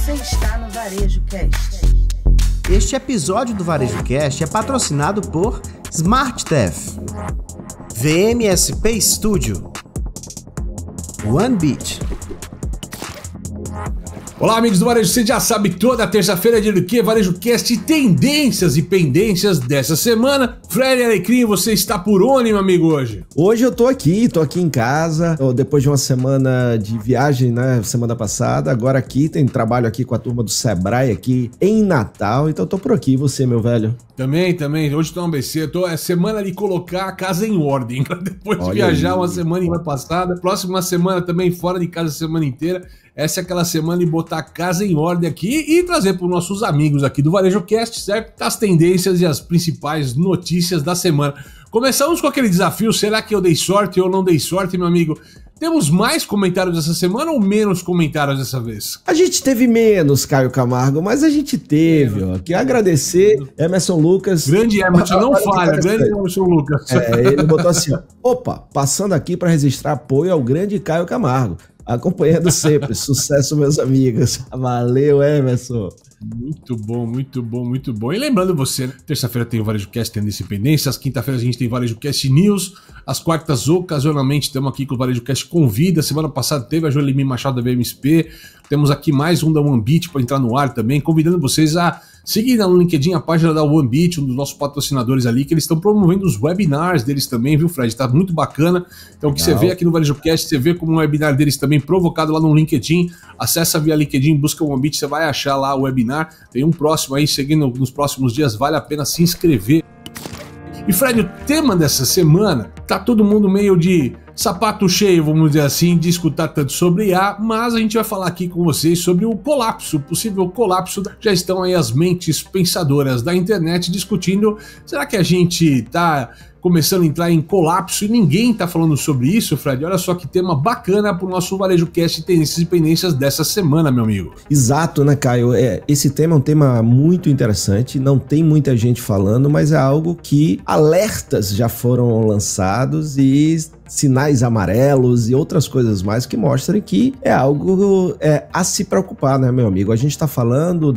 Você está no Varejo Cast. Este episódio do Varejo Cast é patrocinado por SmartTef, VMSP Studio, OneBeat. Olá, amigos do Varejo, você já sabe, toda terça-feira é dia do quê? Varejo Cast, tendências e pendências dessa semana. Fred Alecrim, você está por onde, meu amigo, hoje? Hoje eu tô aqui em casa, depois de uma semana de viagem, né, semana passada, agora aqui tem trabalho aqui com a turma do Sebrae aqui em Natal, então eu tô por aqui, e você, meu velho? Também, hoje tô no ABC, é semana de colocar a casa em ordem, depois de viajar aí uma semana passada, próxima semana também fora de casa a semana inteira. Essa é aquela semana de botar a casa em ordem aqui e trazer para os nossos amigos aqui do Varejo Cast, certo? As tendências e as principais notícias da semana. Começamos com aquele desafio, será que eu dei sorte ou não dei sorte, meu amigo? Temos mais comentários essa semana ou menos comentários dessa vez? A gente teve menos, Caio Camargo, mas a gente teve, ó. Quero agradecer Emerson Lucas. Grande Emerson, não falha, grande Emerson Lucas. Ele botou assim, ó, opa, passando aqui para registrar apoio ao grande Caio Camargo. Acompanhando sempre. Sucesso, meus amigos. Valeu, Emerson. Muito bom. E lembrando você, né? Terça-feira tem o Varejo Cast Tendência e Pendência, às quinta-feiras a gente tem Varejo Cast News, às quartas, ocasionalmente, estamos aqui com o Varejo Cast Convida. Semana passada teve a Joelimi Machado da VMSP, temos aqui mais um da OneBeat para entrar no ar também, convidando vocês a seguir no LinkedIn a página da OneBeat, um dos nossos patrocinadores ali, que eles estão promovendo os webinars deles também, viu, Fred? Tá muito bacana. Então, o que você vê aqui no Varejo Cast, você vê como um webinar deles também provocado lá no LinkedIn. Acessa via LinkedIn, busca o OneBeat, você vai achar lá o webinar. Tem um próximo aí, seguindo nos próximos dias, vale a pena se inscrever. E Fred, o tema dessa semana, tá todo mundo meio de sapato cheio, vamos dizer assim, de escutar tanto sobre IA, mas a gente vai falar aqui com vocês sobre o colapso, o possível colapso. Já estão aí as mentes pensadoras da internet discutindo, será que a gente tá começando a entrar em colapso e ninguém tá falando sobre isso, Fred? Olha só que tema bacana pro nosso Varejo Cast Tendências e Pendências dessa semana, meu amigo. Exato, né, Caio? Esse tema é um tema muito interessante, não tem muita gente falando, mas é algo que alertas já foram lançados e sinais amarelos e outras coisas mais que mostram que é algo a se preocupar, né, meu amigo? A gente tá falando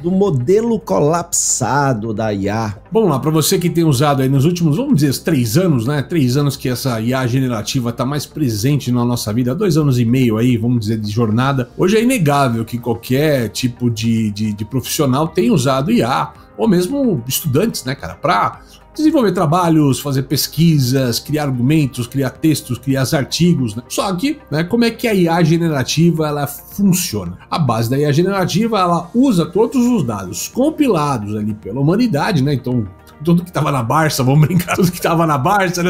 do modelo colapsado da IA. Vamos lá, para você que tem usado aí nos últimos, vamos dizer, 3 anos, né? 3 anos que essa IA generativa tá mais presente na nossa vida, 2 anos e meio aí, vamos dizer, de jornada. Hoje é inegável que qualquer tipo de profissional tem usado IA, ou mesmo estudantes, né, cara, para desenvolver trabalhos, fazer pesquisas, criar argumentos, criar textos, criar artigos, né? Só que, né, como é que a IA generativa ela funciona? A base da IA generativa, ela usa todos os dados compilados ali pela humanidade, né? Então, tudo que estava na Barça, vamos brincar, tudo que estava na Barça, né?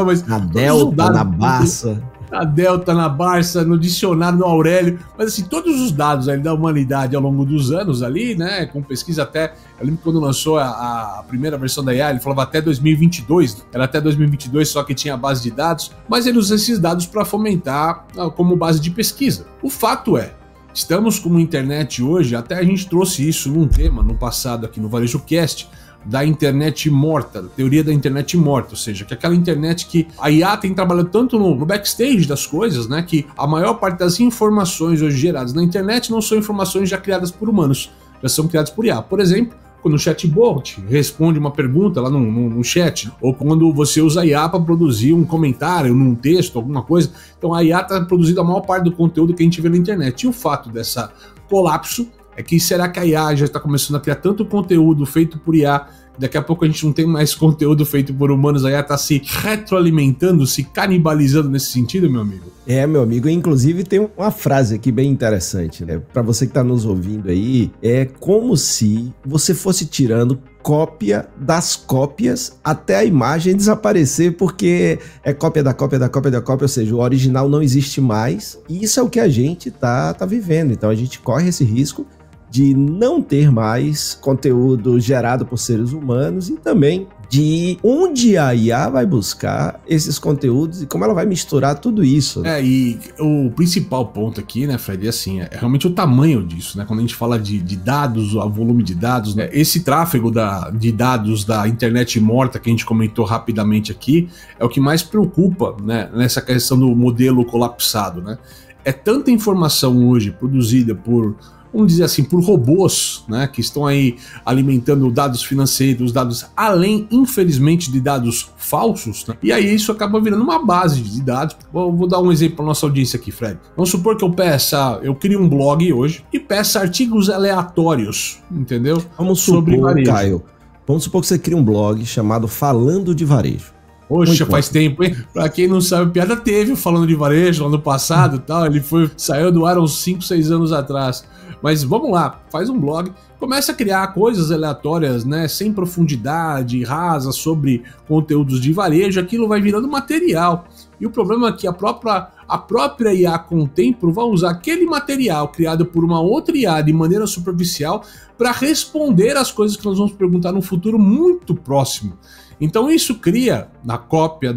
Mas na Delta, na Barça. Na Delta, na Barça, no dicionário, no Aurélio, mas assim, todos os dados ali da humanidade ao longo dos anos ali, né, com pesquisa até, eu lembro quando lançou a primeira versão da IA, ele falava até 2022, era até 2022 só que tinha a base de dados, mas ele usa esses dados para fomentar como base de pesquisa. O fato é, estamos com a internet hoje, até a gente trouxe isso num tema no passado aqui no Varejo Cast, da internet morta, da teoria da internet morta, ou seja, que aquela internet que a IA tem trabalhado tanto no backstage das coisas, né, que a maior parte das informações hoje geradas na internet não são informações já criadas por humanos, já são criadas por IA. Por exemplo, quando o chatbot responde uma pergunta lá no chat, ou quando você usa a IA para produzir um comentário num texto, alguma coisa, então a IA está produzindo a maior parte do conteúdo que a gente vê na internet. E o fato dessa colapso é que será que a IA já está começando a criar tanto conteúdo feito por IA, daqui a pouco a gente não tem mais conteúdo feito por humanos, a IA está se retroalimentando, se canibalizando nesse sentido, meu amigo? Meu amigo, inclusive tem uma frase aqui bem interessante, né? Para você que está nos ouvindo aí, é como se você fosse tirando cópia das cópias até a imagem desaparecer, porque é cópia da cópia da cópia da cópia, ou seja, o original não existe mais, e isso é o que a gente tá vivendo, então a gente corre esse risco de não ter mais conteúdo gerado por seres humanos e também de onde a IA vai buscar esses conteúdos e como ela vai misturar tudo isso. E o principal ponto aqui, né, Fred, assim, é realmente o tamanho disso, né? Quando a gente fala de dados, o volume de dados, né? Esse tráfego de dados da internet morta que a gente comentou rapidamente aqui é o que mais preocupa, né, nessa questão do modelo colapsado, né? É tanta informação hoje produzida por vamos dizer assim, por robôs, né, que estão aí alimentando dados financeiros, dados além, infelizmente, de dados falsos, né? E aí isso acaba virando uma base de dados. Vou dar um exemplo para nossa audiência aqui, Fred. Vamos supor que eu crio um blog hoje e peça artigos aleatórios, entendeu? Vamos supor, Caio, vamos supor que você cria um blog chamado Falando de Varejo. Poxa, faz tempo, hein? Pra quem não sabe, piada teve Falando de Varejo lá no passado e tal. Ele saiu do ar uns 5, 6 anos atrás. Mas vamos lá, faz um blog, começa a criar coisas aleatórias, né? Sem profundidade, rasa, sobre conteúdos de varejo. Aquilo vai virando material. E o problema é que a própria IA Contempro vai usar aquele material criado por uma outra IA de maneira superficial para responder às coisas que nós vamos perguntar no futuro muito próximo. Então isso cria, na cópia,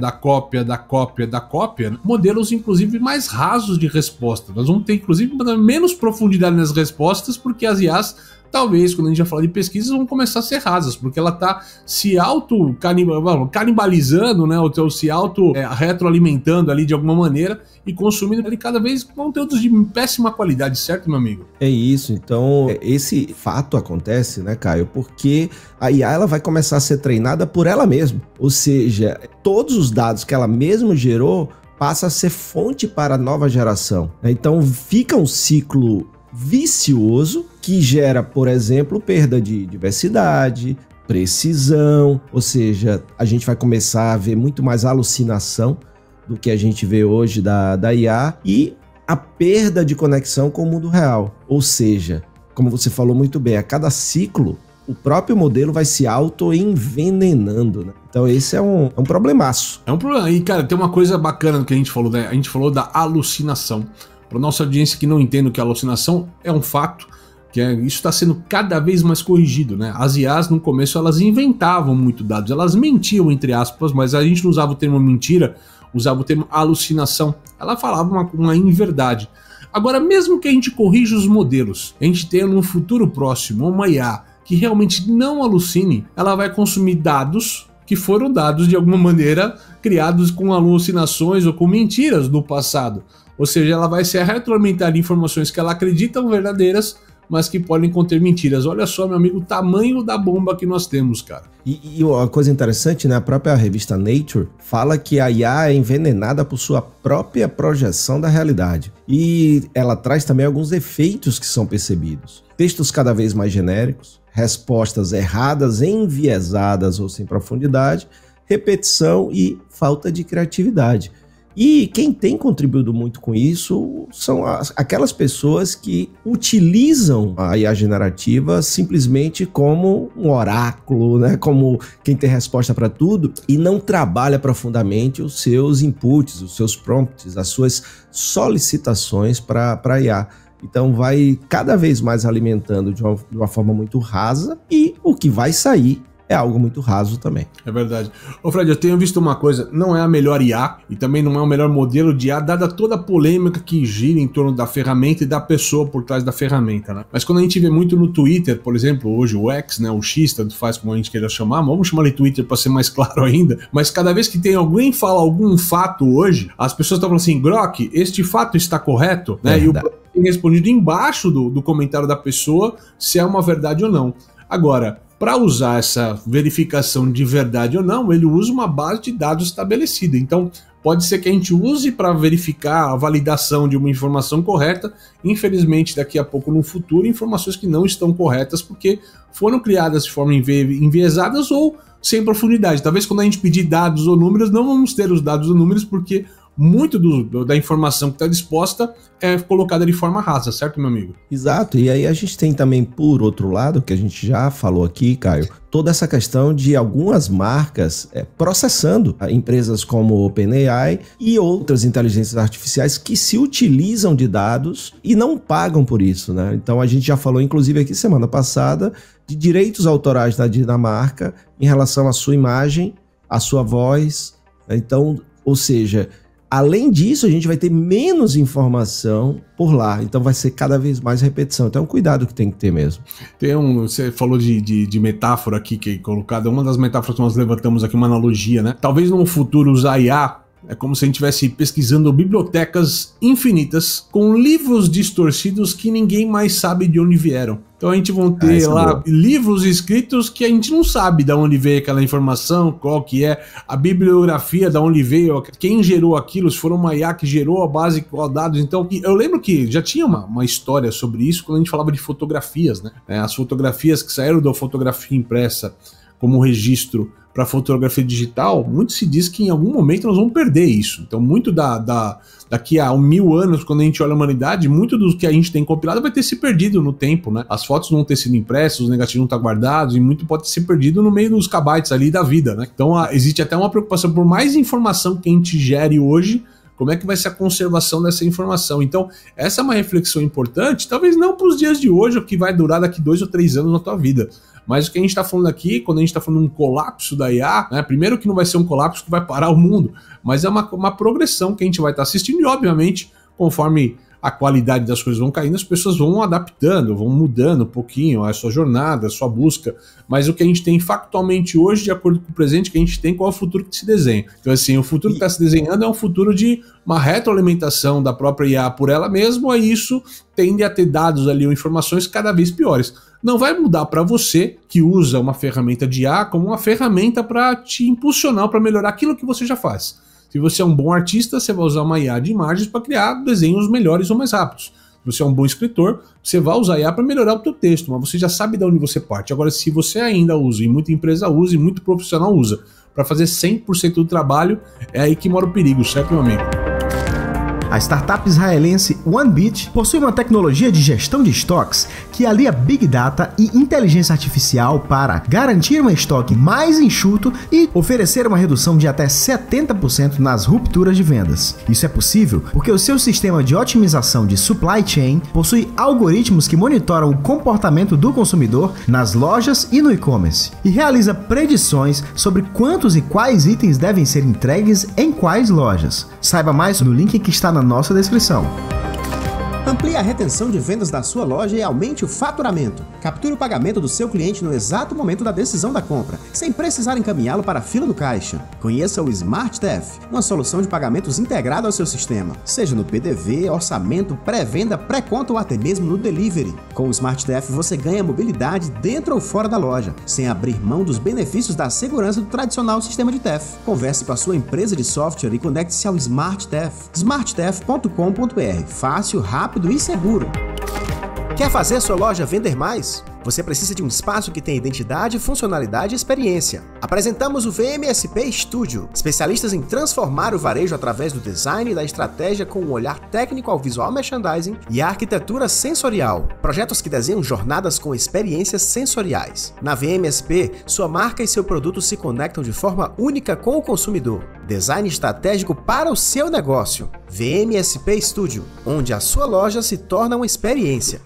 modelos inclusive mais rasos de resposta. Nós vamos ter inclusive menos profundidade nas respostas, porque as IAs, talvez, quando a gente já falar de pesquisas, vão começar a ser rasas, porque ela está se auto-canibalizando, né, ou se auto-retroalimentando ali de alguma maneira e consumindo ali cada vez conteúdos de péssima qualidade, certo, meu amigo? É isso, então esse fato acontece, né, Caio, porque a IA ela vai começar a ser treinada por ela mesma, ou seja, todos os dados que ela mesma gerou passa a ser fonte para a nova geração. Então fica um ciclo vicioso que gera, por exemplo, perda de diversidade, precisão, ou seja, a gente vai começar a ver muito mais alucinação do que a gente vê hoje da IA e a perda de conexão com o mundo real. Ou seja, como você falou muito bem, a cada ciclo o próprio modelo vai se auto-envenenando, né? Então esse é um problemaço. É um problema. E, cara, tem uma coisa bacana do que a gente falou, né? A gente falou da alucinação. Para nossa audiência que não entende o que é alucinação, é um fato que isso está sendo cada vez mais corrigido, né? As IAs, no começo, elas inventavam muito dados, elas mentiam, entre aspas, mas a gente não usava o termo mentira, usava o termo alucinação. Ela falava uma inverdade. Agora, mesmo que a gente corrija os modelos, a gente tenha no futuro próximo uma IA que realmente não alucine, ela vai consumir dados que foram dados de alguma maneira criados com alucinações ou com mentiras do passado. Ou seja, ela vai se retroalimentar de informações que ela acredita verdadeiras, mas que podem conter mentiras. Olha só, meu amigo, o tamanho da bomba que nós temos, cara. E uma coisa interessante, né? A própria revista Nature fala que a IA é envenenada por sua própria projeção da realidade. E ela traz também alguns efeitos que são percebidos. Textos cada vez mais genéricos, respostas erradas, enviesadas ou sem profundidade, repetição e falta de criatividade. E quem tem contribuído muito com isso são aquelas pessoas que utilizam a IA generativa simplesmente como um oráculo, né? Como quem tem resposta para tudo e não trabalha profundamente os seus inputs, os seus prompts, as suas solicitações para a IA. Então vai cada vez mais alimentando de uma forma muito rasa e o que vai sair é algo muito raso também. É verdade. Ô Fred, eu tenho visto uma coisa, não é a melhor IA e também não é o melhor modelo de IA, dada toda a polêmica que gira em torno da ferramenta e da pessoa por trás da ferramenta, né? Mas quando a gente vê muito no Twitter, por exemplo, hoje o X, né, o X, tanto faz como a gente queira chamar, vamos chamar de Twitter para ser mais claro ainda, mas cada vez que tem alguém fala algum fato hoje, as pessoas estão falando assim, Grok, este fato está correto? Né? E o tem respondido embaixo do comentário da pessoa se é uma verdade ou não. Agora, para usar essa verificação de verdade ou não, ele usa uma base de dados estabelecida. Então, pode ser que a gente use para verificar a validação de uma informação correta. Infelizmente, daqui a pouco, no futuro, informações que não estão corretas porque foram criadas de forma enviesadas ou sem profundidade. Talvez quando a gente pedir dados ou números, não vamos ter os dados ou números porque muito da informação que está disposta é colocada de forma rasa, certo, meu amigo? Exato, e aí a gente tem também, por outro lado, que a gente já falou aqui, Caio, toda essa questão de algumas marcas processando empresas como OpenAI e outras inteligências artificiais que se utilizam de dados e não pagam por isso, né? Então a gente já falou, inclusive aqui semana passada, de direitos autorais da Dinamarca em relação à sua imagem, à sua voz. Então, ou seja, além disso, a gente vai ter menos informação por lá, então vai ser cada vez mais repetição. Então é um cuidado que tem que ter mesmo. Você falou de metáfora aqui, que é colocada, uma das metáforas que nós levantamos aqui, uma analogia, né? Talvez no futuro usar IA É como se a gente estivesse pesquisando bibliotecas infinitas com livros distorcidos que ninguém mais sabe de onde vieram. Então a gente vai ter lá livros escritos que a gente não sabe de onde veio aquela informação, qual que é a bibliografia, de onde veio, quem gerou aquilo, se for uma IA que gerou a base, qual dados. Então eu lembro que já tinha uma história sobre isso quando a gente falava de fotografias, né? As fotografias que saíram da fotografia impressa como registro para fotografia digital, muito se diz que em algum momento nós vamos perder isso. Então muito daqui a 1000 anos, quando a gente olha a humanidade, muito do que a gente tem compilado vai ter se perdido no tempo, né? As fotos não vão ter sido impressas, os negativos não estão guardados, e muito pode ser perdido no meio dos kbytes ali da vida, né? Então existe até uma preocupação, por mais informação que a gente gere hoje, como é que vai ser a conservação dessa informação? Então, essa é uma reflexão importante, talvez não para os dias de hoje, o que vai durar daqui 2 ou 3 anos na tua vida. Mas o que a gente está falando aqui, quando a gente está falando de um colapso da IA, né, primeiro que não vai ser um colapso que vai parar o mundo, mas é uma progressão que a gente vai estar assistindo e, obviamente, conforme a qualidade das coisas vão caindo, as pessoas vão adaptando, vão mudando um pouquinho a sua jornada, a sua busca, mas o que a gente tem factualmente hoje, de acordo com o presente que a gente tem, qual é o futuro que se desenha. Então assim, o futuro que está se desenhando é um futuro de uma retroalimentação da própria IA por ela mesma, e isso tende a ter dados ali ou informações cada vez piores. Não vai mudar para você que usa uma ferramenta de IA como uma ferramenta para te impulsionar, para melhorar aquilo que você já faz. Se você é um bom artista, você vai usar uma IA de imagens para criar desenhos melhores ou mais rápidos. Se você é um bom escritor, você vai usar a IA para melhorar o teu texto, mas você já sabe de onde você parte. Agora, se você ainda usa, e muita empresa usa, e muito profissional usa, para fazer 100% do trabalho, é aí que mora o perigo, certo, meu amigo? A startup israelense OneBit possui uma tecnologia de gestão de estoques que alia Big Data e inteligência artificial para garantir um estoque mais enxuto e oferecer uma redução de até 70% nas rupturas de vendas. Isso é possível porque o seu sistema de otimização de supply chain possui algoritmos que monitoram o comportamento do consumidor nas lojas e no e-commerce e realiza predições sobre quantos e quais itens devem ser entregues em quais lojas. Saiba mais no link que está na nossa descrição. Amplie a retenção de vendas da sua loja e aumente o faturamento. Capture o pagamento do seu cliente no exato momento da decisão da compra, sem precisar encaminhá-lo para a fila do caixa. Conheça o SmartTef, uma solução de pagamentos integrada ao seu sistema, seja no PDV, orçamento, pré-venda, pré-conta ou até mesmo no delivery. Com o SmartTef você ganha mobilidade dentro ou fora da loja, sem abrir mão dos benefícios da segurança do tradicional sistema de TEF. Converse com a sua empresa de software e conecte-se ao SmartTef. smarttef.com.br. Fácil, rápido e seguro. Quer fazer sua loja vender mais? Você precisa de um espaço que tenha identidade, funcionalidade e experiência. Apresentamos o VMSP Studio, especialistas em transformar o varejo através do design e da estratégia com um olhar técnico ao visual merchandising e à arquitetura sensorial. Projetos que desenham jornadas com experiências sensoriais. Na VMSP, sua marca e seu produto se conectam de forma única com o consumidor. Design estratégico para o seu negócio. VMSP Studio, onde a sua loja se torna uma experiência.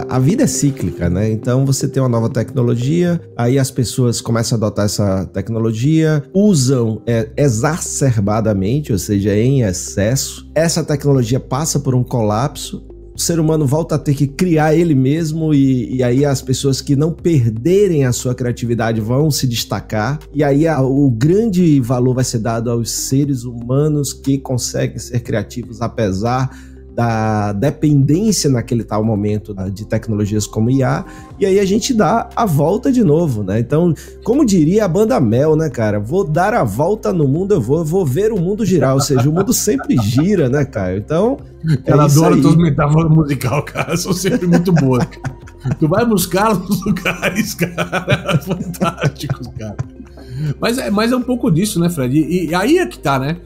A vida é cíclica, né? Então você tem uma nova tecnologia, aí as pessoas começam a adotar essa tecnologia, usam exacerbadamente, ou seja, em excesso. Essa tecnologia passa por um colapso, o ser humano volta a ter que criar ele mesmo e aí as pessoas que não perderem a sua criatividade vão se destacar. E aí o grande valor vai ser dado aos seres humanos que conseguem ser criativos apesar da dependência naquele tal momento de tecnologias como IA, e aí a gente dá a volta de novo, né? Então, como diria a banda Mel, né, cara? Vou dar a volta no mundo, eu vou ver o mundo girar, ou seja, o mundo sempre gira, né, cara? Então, ela adora tuas metáforas musicais, cara, são sempre muito boas. Tu vai buscar nos lugares, cara, fantásticos, cara. Mas é um pouco disso, né, Fred? E aí é que tá, né?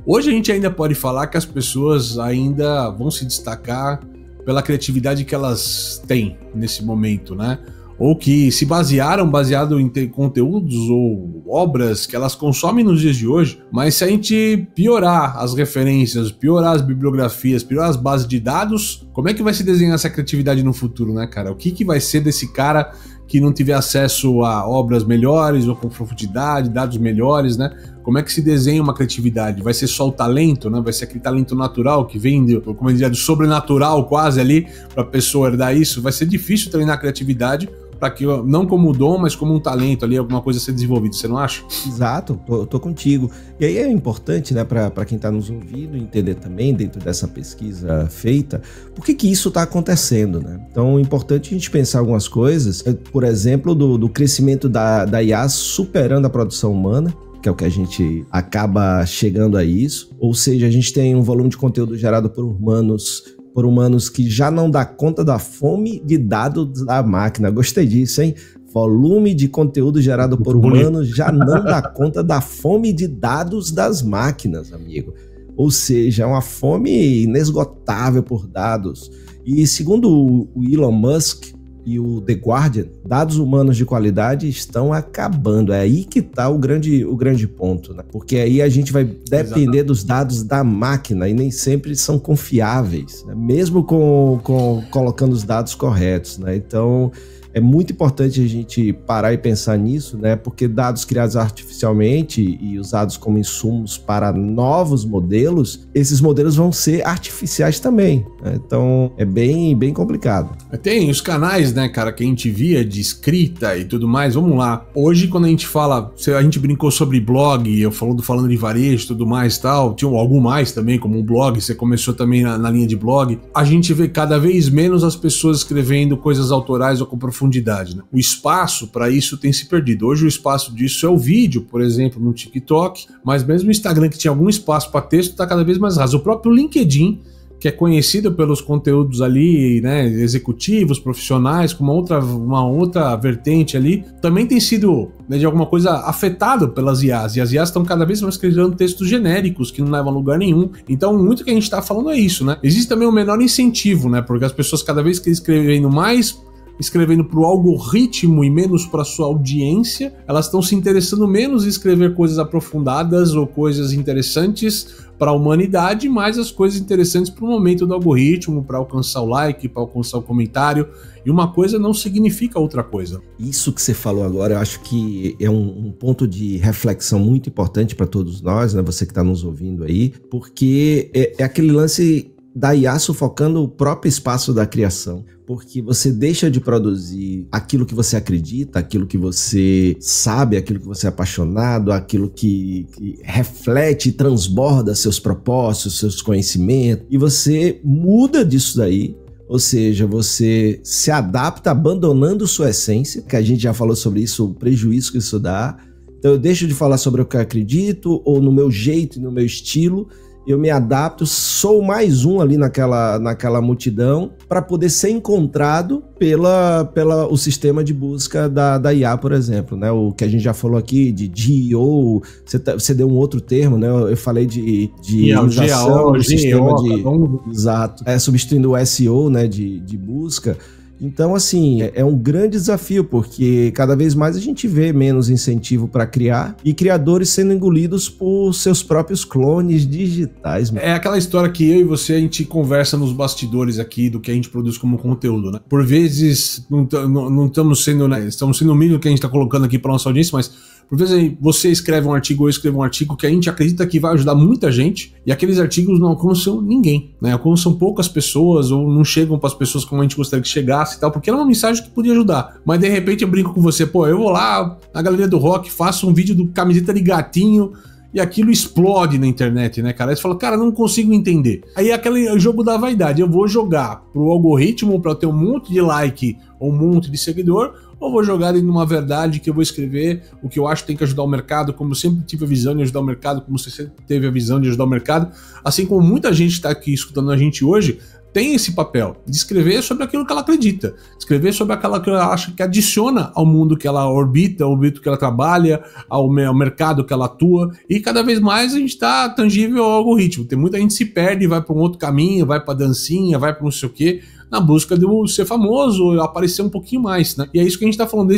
Hoje a gente ainda pode falar que as pessoas ainda vão se destacar pela criatividade que elas têm nesse momento, né? Ou que se baseado em conteúdos ou obras que elas consomem nos dias de hoje, mas se a gente piorar as referências, piorar as bibliografias, piorar as bases de dados, como é que vai se desenhar essa criatividade no futuro, né, cara? O que vai ser desse cara que não tiver acesso a obras melhores ou com profundidade, dados melhores, né? Como é que se desenha uma criatividade? Vai ser só o talento, né? Vai ser aquele talento natural que vem como eu diria, do sobrenatural quase ali para a pessoa herdar isso? Vai ser difícil treinar a criatividade para que não como dom, mas como um talento ali, alguma coisa a ser desenvolvido, você não acha? Exato, tô contigo. E aí é importante, né, para quem está nos ouvindo entender também, dentro dessa pesquisa feita, por que isso está acontecendo, né? Então é importante a gente pensar algumas coisas, por exemplo, do crescimento da IA superando a produção humana, que é o que a gente acaba chegando a isso. Ou seja, a gente tem um volume de conteúdo gerado por humanos que já não dá conta da fome de dados da máquina. Gostei disso, hein? Volume de conteúdo gerado por humanos já não dá conta da fome de dados das máquinas, amigo. Ou seja, é uma fome inesgotável por dados. E segundo o Elon Musk e o The Guardian, dados humanos de qualidade estão acabando. É aí que está o grande ponto, né? Porque aí a gente vai depender dos dados da máquina e nem sempre são confiáveis, né? Mesmo colocando os dados corretos, né? Então é muito importante a gente parar e pensar nisso, né? Porque dados criados artificialmente e usados como insumos para novos modelos, esses modelos vão ser artificiais também, né? Então é bem complicado. Tem os canais, né, cara, que a gente via de escrita e tudo mais. Vamos lá. Hoje, quando a gente fala, a gente brincou sobre blog, eu falando de varejo e tudo mais e tal, tinha algo mais também, como um blog, você começou também na linha de blog. A gente vê cada vez menos as pessoas escrevendo coisas autorais ou com profundidade, né? O espaço para isso tem se perdido. Hoje o espaço disso é o vídeo, por exemplo, no TikTok, mas mesmo o Instagram, que tinha algum espaço para texto, está cada vez mais raso. O próprio LinkedIn, que é conhecido pelos conteúdos ali, né, executivos, profissionais, com uma outra vertente ali, também tem sido, né, de alguma coisa afetado pelas IAs, e as IAs estão cada vez mais criando textos genéricos que não levam a lugar nenhum. Então, muito que a gente está falando é isso, né? Existe também um menor incentivo, né, porque as pessoas cada vez que escrevendo para o algoritmo e menos para sua audiência, elas estão se interessando menos em escrever coisas aprofundadas ou coisas interessantes para a humanidade, mas as coisas interessantes para o momento do algoritmo, para alcançar o like, para alcançar o comentário, e uma coisa não significa outra coisa. Isso que você falou agora, eu acho que é um ponto de reflexão muito importante para todos nós, né? Você que está nos ouvindo aí, porque é aquele lance da IA sufocando o próprio espaço da criação, porque você deixa de produzir aquilo que você acredita, aquilo que você sabe, aquilo que você é apaixonado, aquilo que reflete e transborda seus propósitos, seus conhecimentos, e você muda disso daí. Ou seja, você se adapta abandonando sua essência, que a gente já falou sobre isso, o prejuízo que isso dá. Então eu deixo de falar sobre o que eu acredito, ou no meu jeito, no meu estilo, eu me adapto, sou mais um ali naquela multidão para poder ser encontrado pela o sistema de busca da IA, por exemplo, né? O que a gente já falou aqui de GEO, você deu um outro termo, né? Eu falei de organização do sistema de... Exato. Substituindo o SEO, né? De busca. Então, assim, é um grande desafio, porque cada vez mais a gente vê menos incentivo para criar e criadores sendo engolidos por seus próprios clones digitais. É aquela história que eu e você, a gente conversa nos bastidores aqui do que a gente produz como conteúdo, né? Por vezes, não estamos sendo, né? Estamos sendo o mínimo que a gente está colocando aqui para nossa audiência, mas por vezes você escreve um artigo, eu escrevo um artigo que a gente acredita que vai ajudar muita gente, e aqueles artigos não alcançam ninguém, né? Alcançam poucas pessoas, ou não chegam para as pessoas como a gente gostaria que chegasse e tal, porque era uma mensagem que podia ajudar. Mas de repente eu brinco com você, eu vou lá na Galeria do Rock, faço um vídeo do camiseta de gatinho, e aquilo explode na internet, né, cara? Aí você fala, cara, não consigo entender. Aí é aquele jogo da vaidade, eu vou jogar pro algoritmo para ter um monte de like ou um monte de seguidor, ou vou jogar ele numa verdade que eu vou escrever o que eu acho que tem que ajudar o mercado, como eu sempre tive a visão de ajudar o mercado, como você sempre teve a visão de ajudar o mercado, assim como muita gente está aqui escutando a gente hoje, tem esse papel de escrever sobre aquilo que ela acredita, escrever sobre aquela que ela acha que adiciona ao mundo que ela orbita, ao orbito que ela trabalha, ao mercado que ela atua, e cada vez mais a gente está tangível ao algoritmo. Tem muita gente que se perde, vai para um outro caminho, vai para dancinha, vai para não sei o quê, na busca de ser famoso, aparecer um pouquinho mais, né? E é isso que a gente está falando,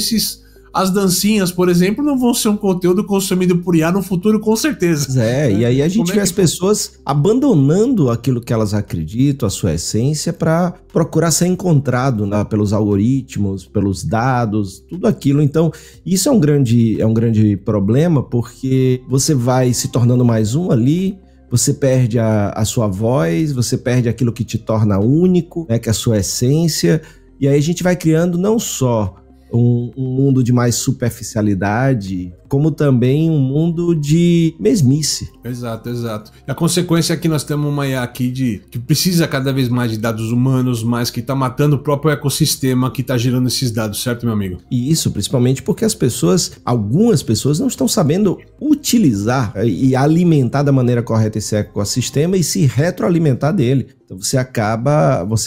as dancinhas, por exemplo, não vão ser um conteúdo consumido por IA no futuro, com certeza. E aí a gente vê as pessoas abandonando aquilo que elas acreditam, a sua essência, para procurar ser encontrado, né, pelos algoritmos, pelos dados, tudo aquilo. Então, isso é um grande problema, porque você vai se tornando mais um ali, você perde a sua voz, você perde aquilo que te torna único, né, que é a sua essência, e aí a gente vai criando não só um mundo de mais superficialidade, como também um mundo de mesmice. Exato. E a consequência é que nós temos uma IA aqui que precisa cada vez mais de dados humanos, mas que está matando o próprio ecossistema que está gerando esses dados, certo, meu amigo? E isso, principalmente porque algumas pessoas não estão sabendo utilizar e alimentar da maneira correta esse ecossistema e se retroalimentar dele. Então você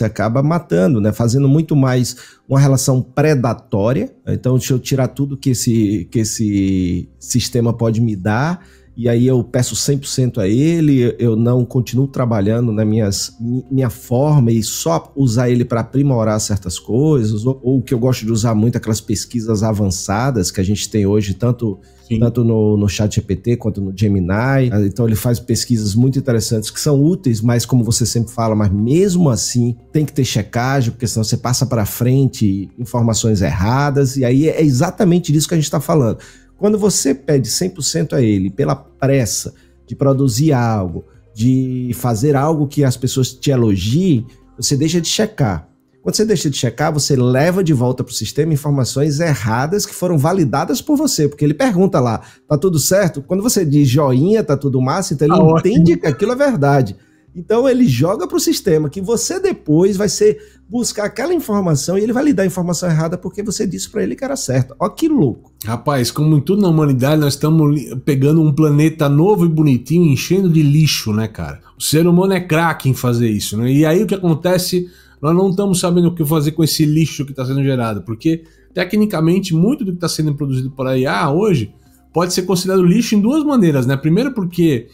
acaba matando, né? Fazendo muito mais uma relação predatória. Então deixa eu tirar tudo que esse sistema pode me dar, e aí eu peço 100% a ele, eu não continuo trabalhando na minha forma e só usar ele para aprimorar certas coisas, ou o que eu gosto de usar muito, aquelas pesquisas avançadas que a gente tem hoje, tanto no ChatGPT quanto no Gemini. Então ele faz pesquisas muito interessantes que são úteis, mas como você sempre fala, mas mesmo assim tem que ter checagem, porque senão você passa para frente informações erradas, e aí é exatamente disso que a gente está falando. Quando você pede 100% a ele pela pressa de produzir algo, de fazer algo que as pessoas te elogiem, você deixa de checar. Quando você deixa de checar, você leva de volta para o sistema informações erradas que foram validadas por você, porque ele pergunta lá, tá tudo certo? Quando você diz joinha, tá tudo massa, então ele entende que aquilo é verdade. Então ele joga para o sistema que você depois vai buscar aquela informação e ele vai lhe dar a informação errada porque você disse para ele que era certo. Ó que louco. Rapaz, como em tudo na humanidade, nós estamos pegando um planeta novo e bonitinho, enchendo de lixo, né, cara? O ser humano é craque em fazer isso, né? E aí o que acontece, nós não estamos sabendo o que fazer com esse lixo que está sendo gerado, porque tecnicamente muito do que está sendo produzido por IA hoje pode ser considerado lixo em duas maneiras, né? Primeiro porque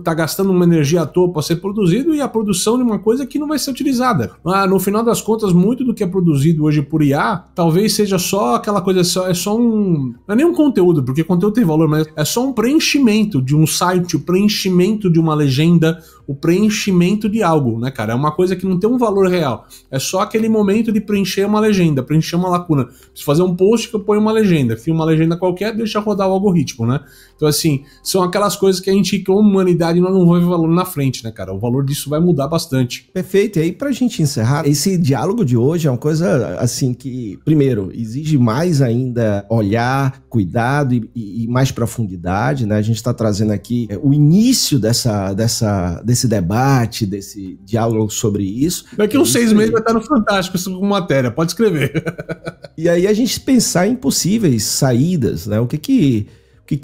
tá gastando uma energia à toa para ser produzido, e a produção de uma coisa que não vai ser utilizada. No final das contas, muito do que é produzido hoje por IA, talvez seja só aquela coisa, não é nem um conteúdo, porque conteúdo tem valor, mas é só um preenchimento de um site, o preenchimento de uma legenda, o preenchimento de algo, né, cara? É uma coisa que não tem um valor real. É só aquele momento de preencher uma legenda, preencher uma lacuna. Preciso fazer um post que eu ponho uma legenda, filmo uma legenda qualquer, deixa rodar o algoritmo, né? Então, assim, são aquelas coisas que a gente, como humanidade, nós não vamos ver valor na frente, né, cara? O valor disso vai mudar bastante. Perfeito. E aí, pra gente encerrar, esse diálogo de hoje é uma coisa, assim, que, primeiro, exige mais ainda olhar, cuidado e mais profundidade, né? A gente tá trazendo aqui o início desse debate, desse diálogo sobre isso. Daqui uns 6 meses vai estar no Fantástico essa matéria, pode escrever. E aí a gente pensar em possíveis saídas, né? O que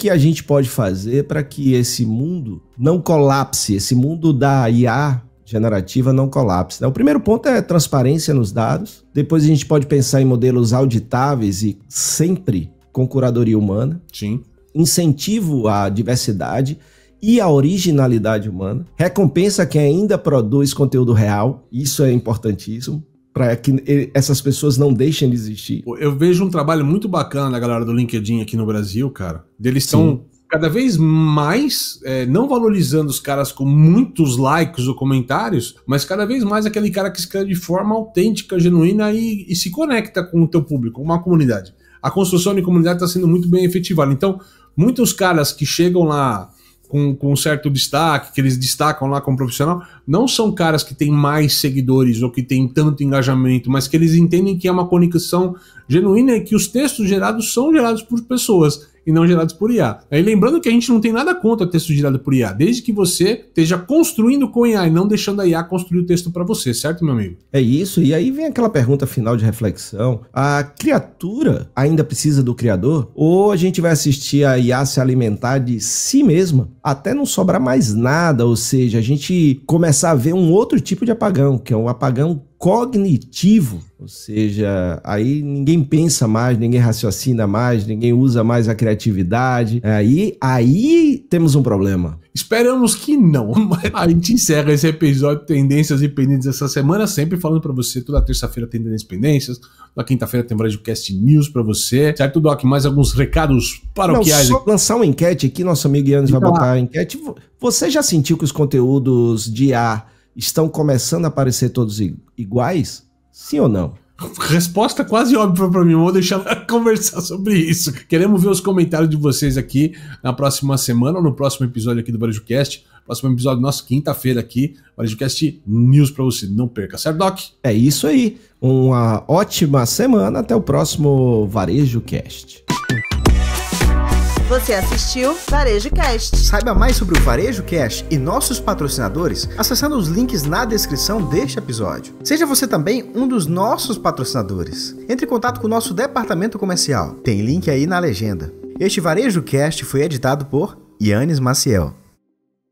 a gente pode fazer para que esse mundo não colapse, esse mundo da IA generativa não colapse, né? O primeiro ponto é transparência nos dados. Depois a gente pode pensar em modelos auditáveis e sempre com curadoria humana. Sim. Incentivo à diversidade e a originalidade humana. Recompensa quem ainda produz conteúdo real. Isso é importantíssimo, para que essas pessoas não deixem de existir. Eu vejo um trabalho muito bacana da galera do LinkedIn aqui no Brasil, cara. Eles estão cada vez mais não valorizando os caras com muitos likes ou comentários, mas cada vez mais aquele cara que escreve de forma autêntica, genuína e se conecta com o teu público, com uma comunidade. A construção de comunidade está sendo muito bem efetivada. Então, muitos caras que chegam lá com um certo destaque, que eles destacam lá como profissional, não são caras que têm mais seguidores ou que têm tanto engajamento, mas que eles entendem que é uma conexão genuína e que os textos gerados são gerados por pessoas e não gerados por IA. Aí lembrando que a gente não tem nada contra texto gerado por IA, desde que você esteja construindo com IA e não deixando a IA construir o texto para você, certo, meu amigo? É isso, e aí vem aquela pergunta final de reflexão. A criatura ainda precisa do criador? Ou a gente vai assistir a IA se alimentar de si mesma até não sobrar mais nada, ou seja, a gente começar a ver um outro tipo de apagão, que é um apagão cognitivo, ou seja, aí ninguém pensa mais, ninguém raciocina mais, ninguém usa mais a criatividade, aí temos um problema. Esperamos que não, mas a gente encerra esse episódio de Tendências e Pendências essa semana, sempre falando pra você, toda terça-feira tem Tendências e Pendências, na quinta-feira tem BradioCast News pra você, certo, Doc? Mais alguns recados paroquiais? Não, só lançar uma enquete aqui, nosso amigo Yannis vai botar a enquete. Você já sentiu que os conteúdos de IA estão começando a aparecer todos iguais? Sim ou não? Resposta quase óbvia pra mim, vou deixar ela conversar sobre isso. Queremos ver os comentários de vocês aqui na próxima semana ou no próximo episódio aqui do VarejoCast. Próximo episódio nosso, quinta-feira aqui, VarejoCast News pra você, não perca, certo, Doc? É isso aí, uma ótima semana, até o próximo VarejoCast. Você assistiu VarejoCast. Saiba mais sobre o VarejoCast e nossos patrocinadores acessando os links na descrição deste episódio. Seja você também um dos nossos patrocinadores. Entre em contato com o nosso departamento comercial. Tem link aí na legenda. Este VarejoCast foi editado por Yannis Maciel.